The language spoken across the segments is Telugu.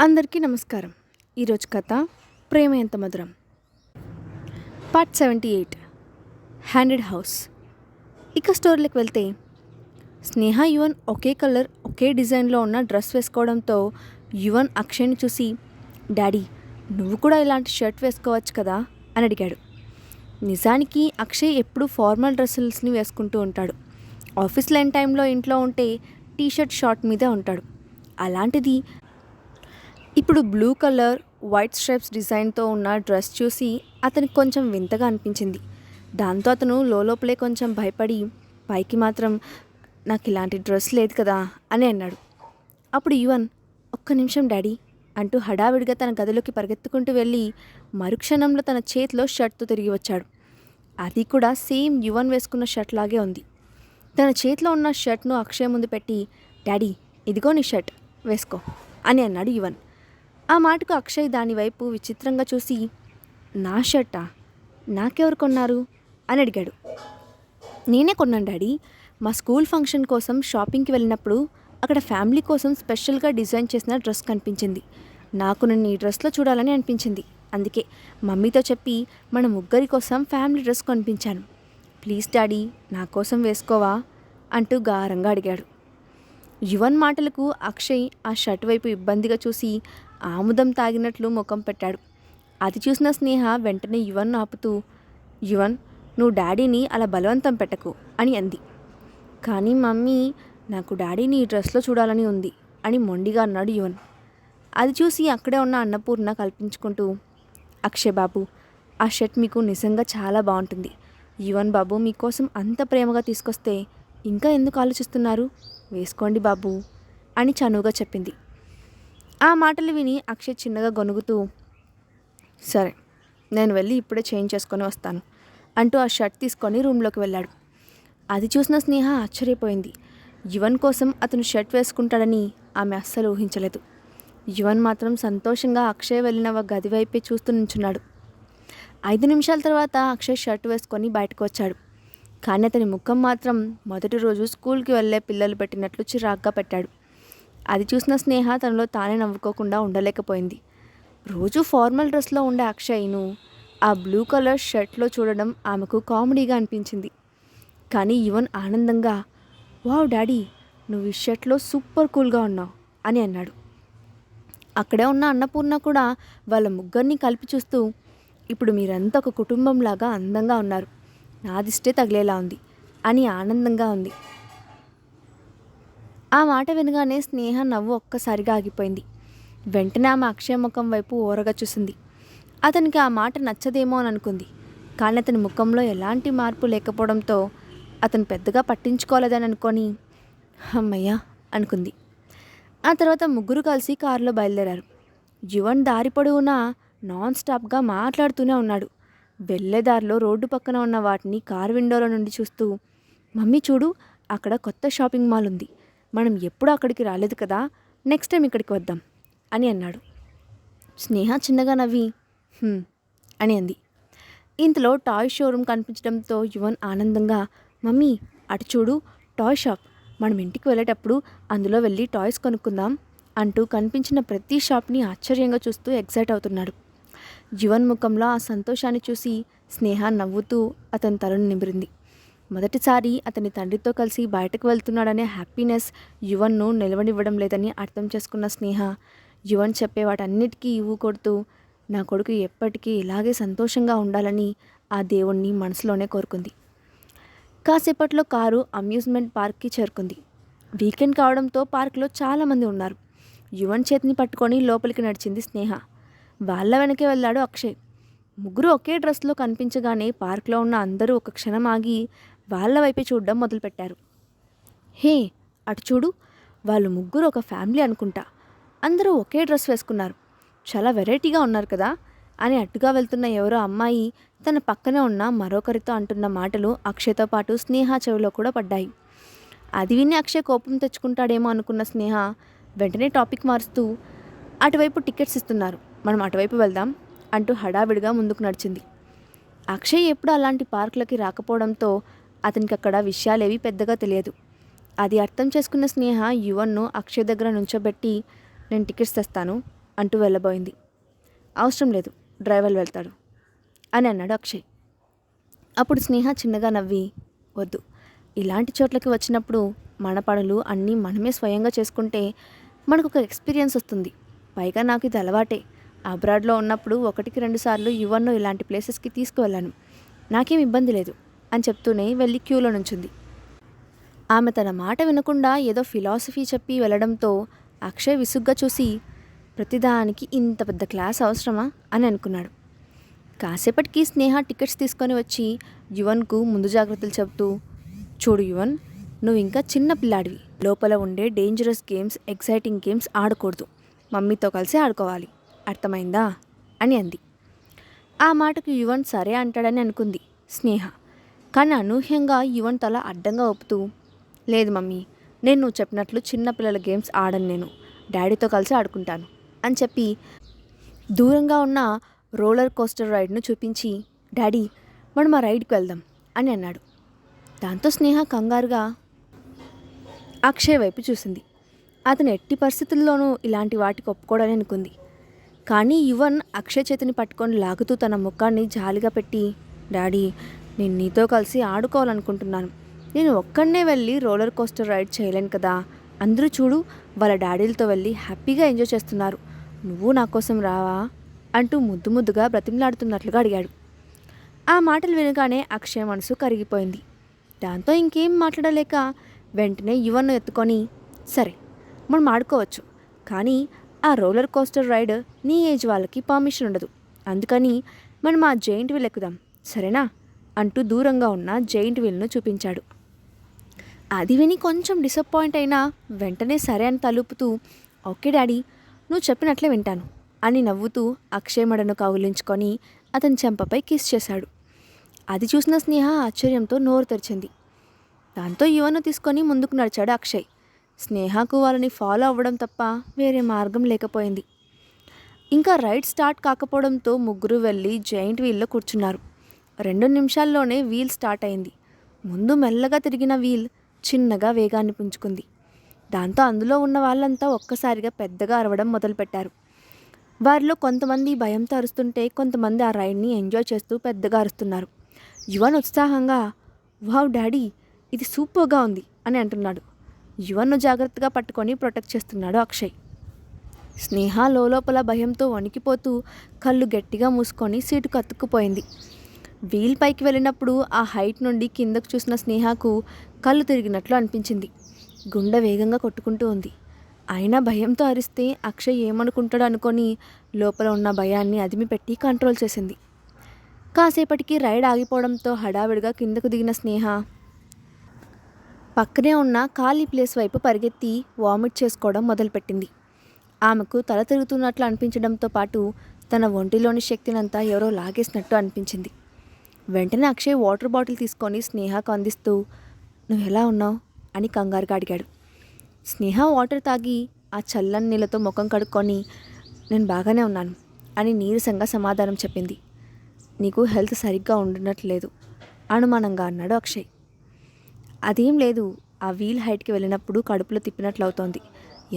అందరికీ నమస్కారం. ఈరోజు కథ ప్రేమ ఎంత మధురం, పార్ట్ 78, హ్యాండెడ్ హౌస్. ఇక స్టోరీలోకి వెళ్తే, స్నేహ యువన్ ఒకే కలర్ ఒకే డిజైన్లో ఉన్న డ్రెస్ వేసుకోవడంతో యువన్ అక్షయ్ని చూసి, డాడీ నువ్వు కూడా ఇలాంటి షర్ట్ వేసుకోవచ్చు కదా అని అడిగాడు. నిజానికి అక్షయ్ ఎప్పుడూ ఫార్మల్ డ్రెస్సుల్స్ని వేసుకుంటూ ఉంటాడు. ఆఫీస్ లేని టైంలో ఇంట్లో ఉంటే టీషర్ట్ షార్ట్ మీదే ఉంటాడు. అలాంటిది ఇప్పుడు బ్లూ కలర్ వైట్ స్ట్రైప్స్ డిజైన్తో ఉన్న డ్రెస్ చూసి అతనికి కొంచెం వింతగా అనిపించింది. దాంతో అతను లోపలే కొంచెం భయపడి పైకి మాత్రం నాకు ఇలాంటి డ్రెస్ లేదు కదా అని అన్నాడు. అప్పుడు యువన్, ఒక్క నిమిషం డాడీ అంటూ హడావిడిగా తన గదిలోకి పరిగెత్తుకుంటూ వెళ్ళి మరుక్షణంలో తన చేతిలో షర్ట్తో తిరిగి వచ్చాడు. అది కూడా సేమ్ యువన్ వేసుకున్న షర్ట్ లాగే ఉంది. తన చేతిలో ఉన్న షర్ట్ను అక్షయ్ ముందు పెట్టి, డాడీ ఇదిగో నీ షర్ట్ వేసుకో అని అన్నాడు యువన్. ఆ మాటకు అక్షయ్ దానివైపు విచిత్రంగా చూసి, నా షర్టా, నాకెవరు కొన్నారు అని అడిగాడు. నేనే కొన్నాను డాడీ. మా స్కూల్ ఫంక్షన్ కోసం షాపింగ్కి వెళ్ళినప్పుడు అక్కడ ఫ్యామిలీ కోసం స్పెషల్గా డిజైన్ చేసిన డ్రెస్ కనిపించింది. నాకు నన్ను ఈ డ్రెస్లో చూడాలని అనిపించింది. అందుకే మమ్మీతో చెప్పి మన ముగ్గురి కోసం ఫ్యామిలీ డ్రెస్ కొనిపించాను. ప్లీజ్ డాడీ నా కోసం వేసుకోవా అంటూ గారంగా అడిగాడు. యువన్ మాటలకు అక్షయ్ ఆ షర్ట్ వైపు ఇబ్బందిగా చూసి ఆముదం తాగినట్లు ముఖం పెట్టాడు. అది చూసిన స్నేహ వెంటనే యువన్ను ఆపుతూ, యువన్ నువ్వు డాడీని అలా బలవంతం పెట్టకు అని అంది. కానీ మమ్మీ నాకు డాడీని ఈ డ్రెస్లో చూడాలని ఉంది అని మొండిగా అన్నాడు యువన్. అది చూసి అక్కడే ఉన్న అన్నపూర్ణ కల్పించుకుంటూ, అక్షయ్ బాబు ఆ షర్ట్ మీకు నిజంగా చాలా బాగుంటుంది. యువన్ బాబు మీకోసం అంత ప్రేమగా తీసుకొస్తే ఇంకా ఎందుకు ఆలోచిస్తున్నారు, వేసుకోండి బాబు అని చనువుగా చెప్పింది. ఆ మాటలు విని అక్షయ్ చిన్నగా గొనుగుతూ, సరే నేను వెళ్ళి ఇప్పుడే చేంజ్ చేసుకొని వస్తాను అంటూ ఆ షర్ట్ తీసుకొని రూమ్లోకి వెళ్ళాడు. అది చూసిన స్నేహ ఆశ్చర్యపోయింది. యువన్ కోసం అతను షర్ట్ వేసుకుంటాడని ఆమె అస్సలు ఊహించలేదు. యువన్ మాత్రం సంతోషంగా అక్షయ్ వెళ్ళిన గది వైపే చూస్తూ నించున్నాడు. 5 నిమిషాల తర్వాత అక్షయ్ షర్ట్ వేసుకొని బయటకు వచ్చాడు. కానీ అతని ముఖం మాత్రం మొదటి రోజు స్కూల్కి వెళ్ళే పిల్లలు పెట్టినట్లు చిరాగ్గా పెట్టాడు. అది చూసిన స్నేహ తనలో తానే నవ్వుకోకుండా ఉండలేకపోయింది. రోజు ఫార్మల్ డ్రెస్లో ఉండే అక్షయ్ను ఆ బ్లూ కలర్ షర్ట్లో చూడడం ఆమెకు కామెడీగా అనిపించింది. కానీ యువన్ ఆనందంగా, వావ్ డాడీ నువ్వు ఈ షర్ట్లో సూపర్ కూల్గా ఉన్నావు అని అన్నాడు. అక్కడే ఉన్న అన్నపూర్ణ కూడా వాళ్ళ ముగ్గురిని కలిపి చూస్తూ, ఇప్పుడు మీరంతా ఒక కుటుంబంలాగా అందంగా ఉన్నారు, నా దిష్టే తగిలేలా ఉంది అని ఆనందంగా ఉంది. ఆ మాట వినగానే స్నేహ నవ్వు ఒక్కసారిగా ఆగిపోయింది. వెంటనే ఆమె అక్షయ్ ముఖం వైపు ఓరగా చూసింది. అతనికి ఆ మాట నచ్చదేమో అని అనుకుంది. కానీ అతని ముఖంలో ఎలాంటి మార్పు లేకపోవడంతో అతను పెద్దగా పట్టించుకోలేదని అనుకొని అమ్మయ్యా అనుకుంది. ఆ తర్వాత ముగ్గురు కలిసి కారులో బయలుదేరారు. యువన్ దారి పొడవునా నాన్ స్టాప్గా మాట్లాడుతూనే ఉన్నాడు. వెళ్ళేదారిలో రోడ్డు పక్కన ఉన్న వాటిని కారు విండోలో నుండి చూస్తూ, మమ్మీ చూడు అక్కడ కొత్త షాపింగ్ మాల్ ఉంది, మనం ఎప్పుడూ అక్కడికి రాలేదు కదా, నెక్స్ట్ టైం ఇక్కడికి వద్దాం అని అన్నాడు. స్నేహ చిన్నగా నవ్వి అని అంది. ఇంతలో టాయ్ షోరూమ్ కనిపించడంతో యువన్ ఆనందంగా, మమ్మీ అటు చూడు టాయ్ షాప్, మనం ఇంటికి వెళ్ళేటప్పుడు అందులో వెళ్ళి టాయ్స్ కొనుక్కుందాం అంటూ కనిపించిన ప్రతి షాప్ని ఆశ్చర్యంగా చూస్తూ ఎగ్జైట్ అవుతున్నాడు. యువన్ ముఖంలో ఆ సంతోషాన్ని చూసి స్నేహ నవ్వుతూ అతని తలను నిమిరింది. మొదటిసారి అతని తండ్రితో కలిసి బయటకు వెళ్తున్నాడనే హ్యాపీనెస్ యువన్ను నిలవనివ్వడం లేదని అర్థం చేసుకున్న స్నేహ యువన్ చెప్పే వాటన్నిటికీ కొడుతూ, నా కొడుకు ఎప్పటికీ ఇలాగే సంతోషంగా ఉండాలని ఆ దేవుణ్ణి మనసులోనే కోరుకుంది. కాసేపట్లో కారు అమ్యూజ్మెంట్ పార్క్కి చేరుకుంది. వీకెండ్ కావడంతో పార్క్లో చాలామంది ఉన్నారు. యువన్ చేతిని పట్టుకొని లోపలికి నడిచింది స్నేహ. వాళ్ళ వెనకే వెళ్ళాడు అక్షయ్. ముగ్గురు ఒకే డ్రెస్లో కనిపించగానే పార్క్లో ఉన్న అందరూ ఒక క్షణం ఆగి వాళ్ళ వైపే చూడడం మొదలుపెట్టారు. హే అటు చూడు, వాళ్ళు ముగ్గురు ఒక ఫ్యామిలీ అనుకుంటా, అందరూ ఒకే డ్రెస్ వేసుకున్నారు, చాలా వెరైటీగా ఉన్నారు కదా అని అట్టుగా వెళ్తున్న ఎవరో అమ్మాయి తన పక్కనే ఉన్న మరొకరితో అంటున్న మాటలు అక్షయ్తో పాటు స్నేహ చెవిలో కూడా పడ్డాయి. అది విని అక్షయ్ కోపం తెచ్చుకుంటాడేమో అనుకున్న స్నేహ వెంటనే టాపిక్ మారుస్తూ, అటువైపు టికెట్స్ ఇస్తున్నారు, మనం అటువైపు వెళ్దాం అంటూ హడావిడిగా ముందుకు నడిచింది. అక్షయ్ ఎప్పుడు అలాంటి పార్కులకి రాకపోవడంతో అతనికి అక్కడ విషయాలేవి పెద్దగా తెలియదు. అది అర్థం చేసుకున్న స్నేహ యువన్ను అక్షయ్ దగ్గర నుంచోబెట్టి, నేను టికెట్స్ తెస్తాను, అంటూ వెళ్ళబోయింది. అవసరం లేదు, డ్రైవర్ వెళ్తాడు అని అన్నాడు అక్షయ్. అప్పుడు స్నేహ చిన్నగా నవ్వి, వద్దు, ఇలాంటి చోట్లకి వచ్చినప్పుడు మన పనులు అన్నీ మనమే స్వయంగా చేసుకుంటే మనకు ఒక ఎక్స్పీరియన్స్ వస్తుంది. పైగా నాకు ఇది అలవాటే. అబ్రాడ్లో ఉన్నప్పుడు 1-2 సార్లు యువన్ను ఇలాంటి ప్లేసెస్కి తీసుకువెళ్ళాను. నాకేం ఇబ్బంది లేదు అని చెప్తూనే వెళ్ళి క్యూలో నుంచుంది. ఆమె తన మాట వినకుండా ఏదో ఫిలాసఫీ చెప్పి వెళ్ళడంతో అక్షయ్ విసుగ్గా చూసి, ప్రతిదానికి ఇంత పెద్ద క్లాస్ అవసరమా అని అనుకున్నాడు. కాసేపటికి స్నేహ టికెట్స్ తీసుకొని వచ్చి యువన్కు ముందు జాగ్రత్తలు చెబుతూ, చూడు యువన్, నువ్వు ఇంకా చిన్న పిల్లాడివి. లోపల ఉండే డేంజరస్ గేమ్స్, ఎగ్జైటింగ్ గేమ్స్ ఆడకూడదు. మమ్మీతో కలిసి ఆడుకోవాలి, అర్థమైందా అని అంది. ఆ మాటకు యువన్ సరే అంటాడని అనుకుంది స్నేహ. కానీ అనూహ్యంగా యువన్ తల అడ్డంగా ఊపుతూ, లేదు మమ్మీ, నేను నువ్వు చెప్పినట్లు చిన్నపిల్లల గేమ్స్ ఆడను, నేను డాడీతో కలిసి ఆడుకుంటాను అని చెప్పి దూరంగా ఉన్న రోలర్ కోస్టర్ రైడ్ను చూపించి, డాడీ మనం ఆ రైడ్కి వెళ్దాం అని అన్నాడు. దాంతో స్నేహ కంగారుగా అక్షయ్ వైపు చూసింది. అతను ఎట్టి పరిస్థితుల్లోనూ ఇలాంటి వాటికి ఒప్పుకోడని అనుకుంది. కానీ యువన్ అక్షయ్ చేతిని పట్టుకొని లాగుతూ తన ముఖాన్ని జాలిగా పెట్టి, డాడీ, నేను నీతో కలిసి ఆడుకోవాలనుకుంటున్నాను. నేను ఒక్కడనే వెళ్ళి రోలర్ కోస్టర్ రైడ్ చేయలేను కదా. అందరూ చూడు, వాళ్ళ డాడీలతో వెళ్ళి హ్యాపీగా ఎంజాయ్ చేస్తున్నారు. నువ్వు నా కోసం రావా అంటూ ముద్దుగా బ్రతిమలాడుతున్నట్లుగా అడిగాడు. ఆ మాటలు వినగానే అక్షయ్ మనసు కరిగిపోయింది. దాంతో ఇంకేం మాట్లాడలేక వెంటనే యువన్ను ఎత్తుకొని, సరే మనం ఆడుకోవచ్చు, కానీ ఆ రోలర్ కోస్టర్ రైడ్ నీ ఏజ్ వాళ్ళకి పర్మిషన్ ఉండదు. అందుకని మనం ఆ జెయింట్ వీల్ ఎక్కుదాం, సరేనా అంటూ దూరంగా ఉన్న జెయింట్ వీల్ను చూపించాడు. అది విని కొంచెం డిసప్పాయింట్ అయినా వెంటనే సరే అని తలుపుతూ, ఓకే డాడీ, నువ్వు చెప్పినట్లే వింటాను అని నవ్వుతూ అక్షయ్ మెడను కౌగిలించుకొని అతని చెంపపై కిస్ చేశాడు. అది చూసిన స్నేహ ఆశ్చర్యంతో నోరు తెరిచింది. దాంతో యువను తీసుకొని ముందుకు నడిచాడు అక్షయ్. స్నేహకు వాళ్ళని ఫాలో అవ్వడం తప్ప వేరే మార్గం లేకపోయింది. ఇంకా రైడ్ స్టార్ట్ కాకపోవడంతో ముగ్గురు వెళ్ళి జైంట్ వీల్లో కూర్చున్నారు. 2 నిమిషాల్లోనే వీల్ స్టార్ట్ అయింది. ముందు మెల్లగా తిరిగిన వీల్ చిన్నగా వేగాన్ని పుంజుకుంది. దాంతో అందులో ఉన్న వాళ్ళంతా ఒక్కసారిగా పెద్దగా అరవడం మొదలుపెట్టారు. వారిలో కొంతమంది భయంతో అరుస్తుంటే కొంతమంది ఆ రైడ్ని ఎంజాయ్ చేస్తూ పెద్దగా అరుస్తున్నారు. యువన్ ఉత్సాహంగా, వావ్ డాడీ, ఇది సూపర్గా ఉంది అని అంటున్నాడు. యువన్ను జాగ్రత్తగా పట్టుకొని ప్రొటెక్ట్ చేస్తున్నాడు అక్షయ్. స్నేహ లోపల భయంతో వణికిపోతూ కళ్ళు గట్టిగా మూసుకొని సీటుకు అతుక్కుపోయింది. వీల్ పైకి వెళ్ళినప్పుడు ఆ హైట్ నుండి కిందకు చూసిన స్నేహకు కళ్ళు తిరిగినట్లు అనిపించింది. గుండె వేగంగా కొట్టుకుంటూ ఉంది. అయినా భయంతో అరిస్తే అక్షయ్ ఏమనుకుంటాడు అనుకొని లోపల ఉన్న భయాన్ని అదిమిపెట్టి కంట్రోల్ చేసింది. కాసేపటికి రైడ్ ఆగిపోవడంతో హడావిడిగా కిందకు దిగిన స్నేహ పక్కనే ఉన్న ఖాళీ ప్లేస్ వైపు పరిగెత్తి వామిట్ చేసుకోవడం మొదలుపెట్టింది. ఆమెకు తల తిరుగుతున్నట్లు అనిపించడంతో పాటు తన ఒంటిలోని శక్తినంతా ఎవరో లాగేసినట్టు అనిపించింది. వెంటనే అక్షయ్ వాటర్ బాటిల్ తీసుకొని స్నేహకు అందిస్తూ, నువ్వు ఎలా ఉన్నావు అని కంగారుగా అడిగాడు. స్నేహ వాటర్ తాగి ఆ చల్లని నీళ్ళతో ముఖం కడుక్కొని, నేను బాగానే ఉన్నాను అని నీరసంగా సమాధానం చెప్పింది. నీకు హెల్త్ సరిగ్గా ఉండనట్లేదు అనుమానంగా అన్నాడు అక్షయ్. అదేం లేదు, ఆ వీల్ హైట్కి వెళ్ళినప్పుడు కడుపులో తిప్పినట్లు అవుతోంది.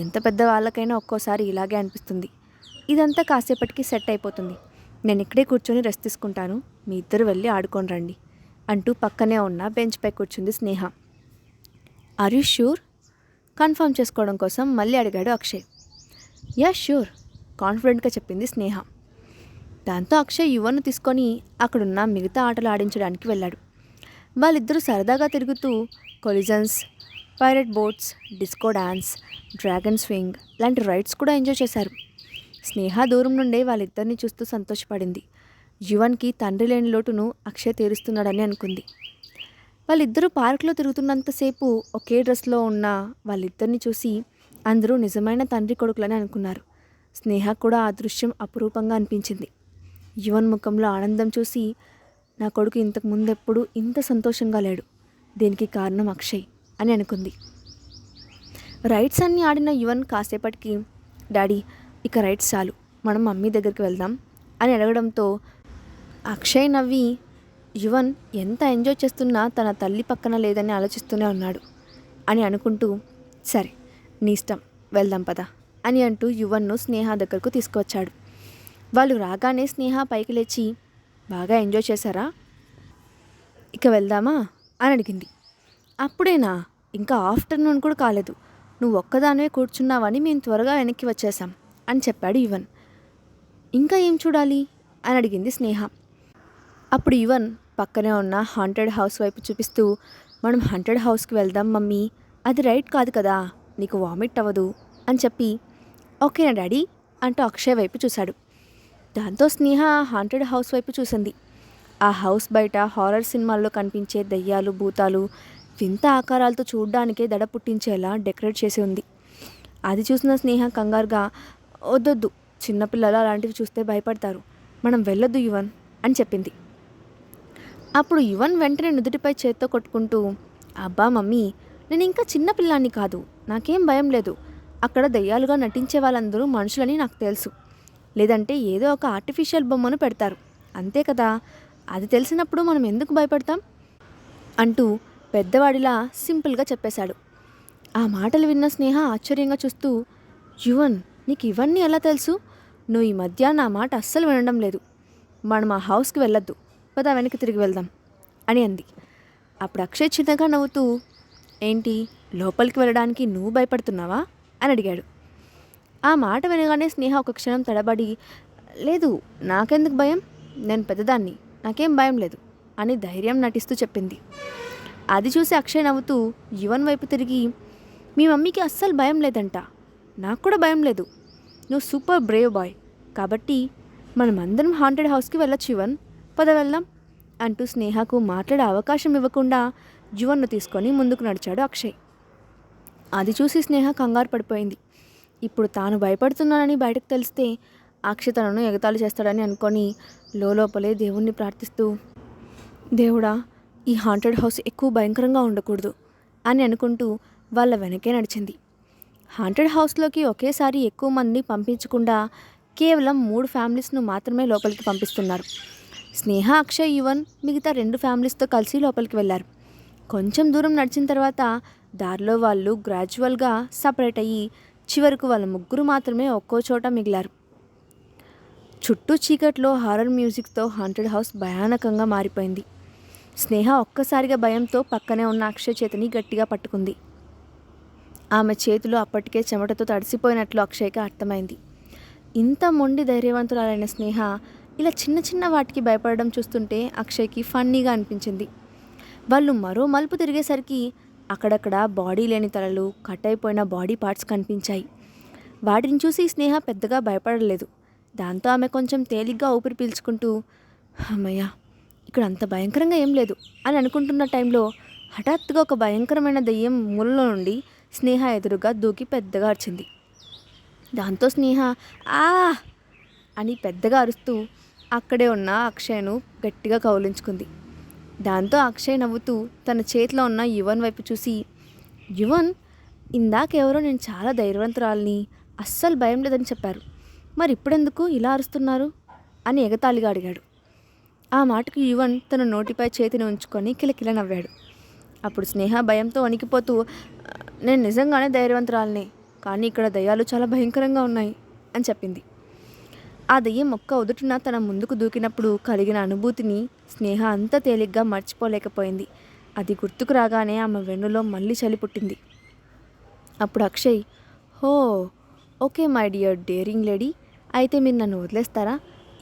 ఎంత పెద్ద వాళ్ళకైనా ఒక్కోసారి ఇలాగే అనిపిస్తుంది. ఇదంతా కాసేపటికి సెట్ అయిపోతుంది. నేను ఇక్కడే కూర్చొని రెస్ట్ తీసుకుంటాను, మీ ఇద్దరు వెళ్ళి ఆడుకొని రండి అంటూ పక్కనే ఉన్న బెంచ్పై కూర్చుంది Sneha. Are you sure? Confirm చేసుకోవడం కోసం మళ్ళీ అడిగాడు అక్షయ్. యా ష్యూర్, కాన్ఫిడెంట్గా చెప్పింది స్నేహ. దాంతో అక్షయ్ యువన్ను తీసుకొని అక్కడున్న మిగతా ఆటలు ఆడించడానికి వెళ్ళాడు. వాళ్ళిద్దరూ సరదాగా తిరుగుతూ collisions, parrot boats, disco dance, dragon swing లాంటి రైడ్స్ కూడా ఎంజాయ్ చేశారు. స్నేహ దూరం నుండే వాళ్ళిద్దరిని చూస్తూ సంతోషపడింది. యువన్కి తండ్రి లేని లోటును అక్షయ్ తీరుస్తున్నాడని అనుకుంది. వాళ్ళిద్దరూ పార్కులో తిరుగుతున్నంతసేపు ఒకే డ్రెస్లో ఉన్న వాళ్ళిద్దరిని చూసి అందరూ నిజమైన తండ్రి కొడుకులని అనుకున్నారు. స్నేహ కూడా ఆ దృశ్యం అపురూపంగా అనిపించింది. యువన్ ముఖంలో ఆనందం చూసి, నా కొడుకు ఇంతకు ముందెప్పుడు ఇంత సంతోషంగా లేడు, దీనికి కారణం అక్షయ్ అని అనుకుంది. రైడ్స్ అన్నీ ఆడిన యువన్ కాసేపటికి, డాడీ ఇక రైడ్స్ చాలు, మనం మమ్మీ దగ్గరికి వెళ్దాం అని అడగడంతో అక్షయ్ నవ్వి, యువన్ ఎంత ఎంజాయ్ చేస్తున్నా తన తల్లి పక్కన లేదని ఆలోచిస్తూనే ఉన్నాడు అని అనుకుంటూ, సరే నీ ఇష్టం, వెళ్దాం పద అని అంటూ యువన్ను స్నేహ దగ్గరకు తీసుకువచ్చాడు. వాళ్ళు రాగానే స్నేహ పైకి లేచి, బాగా ఎంజాయ్ చేశారా, ఇక వెళ్దామా అని అడిగింది. అప్పుడేనా, ఇంకా ఆఫ్టర్నూన్ కూడా కాలేదు, నువ్వు ఒక్కదానివే కూర్చున్నావని మేము త్వరగా వెనక్కి వచ్చేసాం అని చెప్పాడు యువన్. ఇంకా ఏం చూడాలి అని అడిగింది స్నేహ. అప్పుడు యువన్ పక్కనే ఉన్న హాంటెడ్ హౌస్ వైపు చూపిస్తూ, మనం హాంటెడ్ హౌస్కి వెళ్దాం మమ్మీ, అది రైట్ కాదు కదా, నీకు వామిట్ అవ్వదు అని చెప్పి, ఓకేనా డాడీ అంటూ అక్షయ్ వైపు చూశాడు. దాంతో స్నేహ హాంటెడ్ హౌస్ వైపు చూసింది. ఆ హౌస్ బయట హారర్ సినిమాల్లో కనిపించే దయ్యాలు, భూతాలు వింత ఆకారాలతో చూడ్డానికే దడ పుట్టించేలా డెకరేట్ చేసి ఉంది. అది చూసిన స్నేహ కంగారుగా, వద్దొద్దు, చిన్నపిల్లలు అలాంటివి చూస్తే భయపడతారు, మనం వెళ్ళొద్దు యువన్ అని చెప్పింది. అప్పుడు యువన్ వెంటనే నుదుటిపై చేత్తో కొట్టుకుంటూ, అబ్బా మమ్మీ, నేను ఇంకా చిన్నపిల్లాన్ని కాదు, నాకేం భయం లేదు, అక్కడ దయ్యాలుగా నటించే వాళ్ళందరూ మనుషులని నాకు తెలుసు, లేదంటే ఏదో ఒక ఆర్టిఫిషియల్ బొమ్మను పెడతారు అంతే కదా, అది తెలిసినప్పుడు మనం ఎందుకు భయపడతాం అంటూ పెద్దవాడిలా సింపుల్గా చెప్పేశాడు. ఆ మాటలు విన్న స్నేహ ఆశ్చర్యంగా చూస్తూ, యువన్, నీకు ఇవన్నీ ఎలా తెలుసు, నువ్వు ఈ మధ్య నా మాట అస్సలు వినడం లేదు, మనం ఆ హౌస్కి వెళ్ళొద్దు, పద వెనక్కి తిరిగి వెళ్దాం అని అంది. అప్పుడు అక్షయ్ చిన్నగా నవ్వుతూ, ఏంటి, లోపలికి వెళ్ళడానికి నువ్వు భయపడుతున్నావా అని అడిగాడు. ఆ మాట వినగానే స్నేహ ఒక క్షణం తడబడి, లేదు, నాకెందుకు భయం, నేను పెద్దదాన్ని, నాకేం భయం లేదు అని ధైర్యం నటిస్తూ చెప్పింది. అది చూసి అక్షయ్ నవ్వుతూ యువన్ వైపు తిరిగి, మీ మమ్మీకి అస్సలు భయం లేదంట, నాకు కూడా భయం లేదు, నువ్వు సూపర్ బ్రేవ్ బాయ్, కాబట్టి మనమందరం హాంటెడ్ హౌస్కి వెళ్ళొచ్చు యువన్, పద వెళ్దాం అంటూ స్నేహకు మాట్లాడే అవకాశం ఇవ్వకుండా యువన్ను తీసుకొని ముందుకు నడిచాడు అక్షయ్. అది చూసి స్నేహ కంగారు పడిపోయింది. ఇప్పుడు తాను భయపడుతున్నానని బయటకు తెలిస్తే అక్షయ్ తనను ఎగతాళి చేస్తాడని అనుకొని లోపలే దేవుణ్ణి ప్రార్థిస్తూ, దేవుడా, ఈ హాంటెడ్ హౌస్ ఎక్కువ భయంకరంగా ఉండకూడదు అని అనుకుంటూ వాళ్ళ వెనకే నడిచింది. హాంటెడ్ హౌస్లోకి ఒకేసారి ఎక్కువ మందిని పంపించకుండా కేవలం 3 ఫ్యామిలీస్ను మాత్రమే లోపలికి పంపిస్తున్నారు. స్నేహ, అక్షయ్, యువన్ మిగతా 2 ఫ్యామిలీస్తో కలిసి లోపలికి వెళ్ళారు. కొంచెం దూరం నడిచిన తర్వాత దారిలో వాళ్ళు గ్రాడ్యువల్గా సపరేట్ అయ్యి చివరకు వాళ్ళ ముగ్గురు మాత్రమే ఒక్కో చోట మిగిలారు. చుట్టూ చీకట్లో హారర్ మ్యూజిక్తో హాంటెడ్ హౌస్ భయానకంగా మారిపోయింది. స్నేహ ఒక్కసారిగా భయంతో పక్కనే ఉన్న అక్షయ్ చేతిని గట్టిగా పట్టుకుంది. ఆమె చేతులు అప్పటికే చెమటతో తడిసిపోయినట్లు అక్షయ్కి అర్థమైంది. ఇంత మొండి ధైర్యవంతురాలైన స్నేహ ఇలా చిన్న చిన్న వాటికి భయపడడం చూస్తుంటే అక్షయ్కి ఫన్నీగా అనిపించింది. వాళ్ళు మరో మలుపు తిరిగేసరికి అక్కడక్కడ బాడీ లేని తలలు, కట్ అయిపోయిన బాడీ పార్ట్స్ కనిపించాయి. వాటిని చూసి స్నేహ పెద్దగా భయపడలేదు. దాంతో ఆమె కొంచెం తేలిగ్గా ఊపిరి పీల్చుకుంటూ, అమ్మయ్య, ఇక్కడ అంత భయంకరంగా ఏం లేదు అని అనుకుంటున్న టైంలో హఠాత్తుగా ఒక భయంకరమైన దెయ్యం మూలలో నుండి స్నేహ ఎదురుగా దూకి పెద్దగా అరిచింది. దాంతో స్నేహ ఆ అని పెద్దగా అరుస్తూ అక్కడే ఉన్న అక్షయ్ను గట్టిగా కౌలించుకుంది. దాంతో అక్షయ్ నవ్వుతూ తన చేతిలో ఉన్న యువన్ వైపు చూసి, యువన్, ఇందాకెవరో నేను చాలా ధైర్యవంతురాలని, అస్సలు భయం లేదని చెప్పారు, మరి ఇప్పుడెందుకు ఇలా అరుస్తున్నారు అని ఎగతాళిగా అడిగాడు. ఆ మాటకు యువన్ తన నోటిపై చేతిని ఉంచుకొని కిలకిల నవ్వాడు. అప్పుడు స్నేహ భయంతో వణికిపోతూ, నేను నిజంగానే ధైర్యవంతురాలనే, కానీ ఇక్కడ దయ్యాలు చాలా భయంకరంగా ఉన్నాయి అని చెప్పింది. ఆ దయ్యం ఒక్క ఉదుటిన తన ముందుకు దూకినప్పుడు కలిగిన అనుభూతిని స్నేహ అంత తేలిగ్గా మర్చిపోలేకపోయింది. అది గుర్తుకు రాగానే ఆమె వెన్నులో మళ్ళీ చలి పుట్టింది. అప్పుడు అక్షయ్, హో, okay my dear daring lady, అయితే మీరు నన్ను వదిలేస్తారా,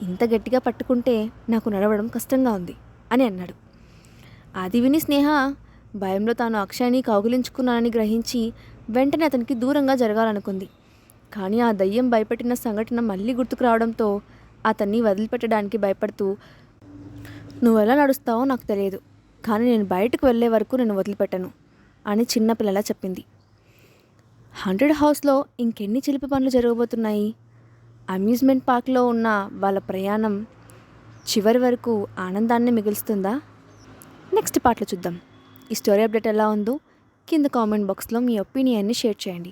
ఇంత గట్టిగా పట్టుకుంటే నాకు నడవడం కష్టంగా ఉంది అని అన్నాడు. అది విని స్నేహ భయంలో తాను అక్షయ్ని కౌగిలించుకున్నానని గ్రహించి వెంటనే అతనికి దూరంగా జరగాలనుకుంది. కానీ ఆ దయ్యం భయపెట్టిన సంఘటన మళ్ళీ గుర్తుకు రావడంతో అతన్ని వదిలిపెట్టడానికి భయపడుతూ, నువ్వెలా నడుస్తావో నాకు తెలియదు, కానీ నేను బయటకు వెళ్ళే వరకు నేను వదిలిపెట్టను అని చిన్నపిల్లలా చెప్పింది. హాంటెడ్ హౌస్లో ఇంకెన్ని చిలిపి పనులు జరగబోతున్నాయి? అమ్యూజ్మెంట్ పార్క్లో ఉన్న వాళ్ళ ప్రయాణం చివరి వరకు ఆనందాన్ని మిగులుస్తుందా? నెక్స్ట్ పార్ట్లో చూద్దాం. ఈ స్టోరీ అప్డేట్ ఎలా ఉందో కింద కామెంట్ బాక్స్లో మీ ఒపీనియన్ని షేర్ చేయండి.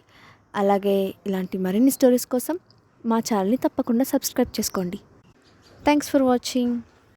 అలాగే ఇలాంటి మరిన్ని స్టోరీస్ కోసం మా ఛానల్ని తప్పకుండా సబ్స్క్రైబ్ చేసుకోండి. Thanks for watching.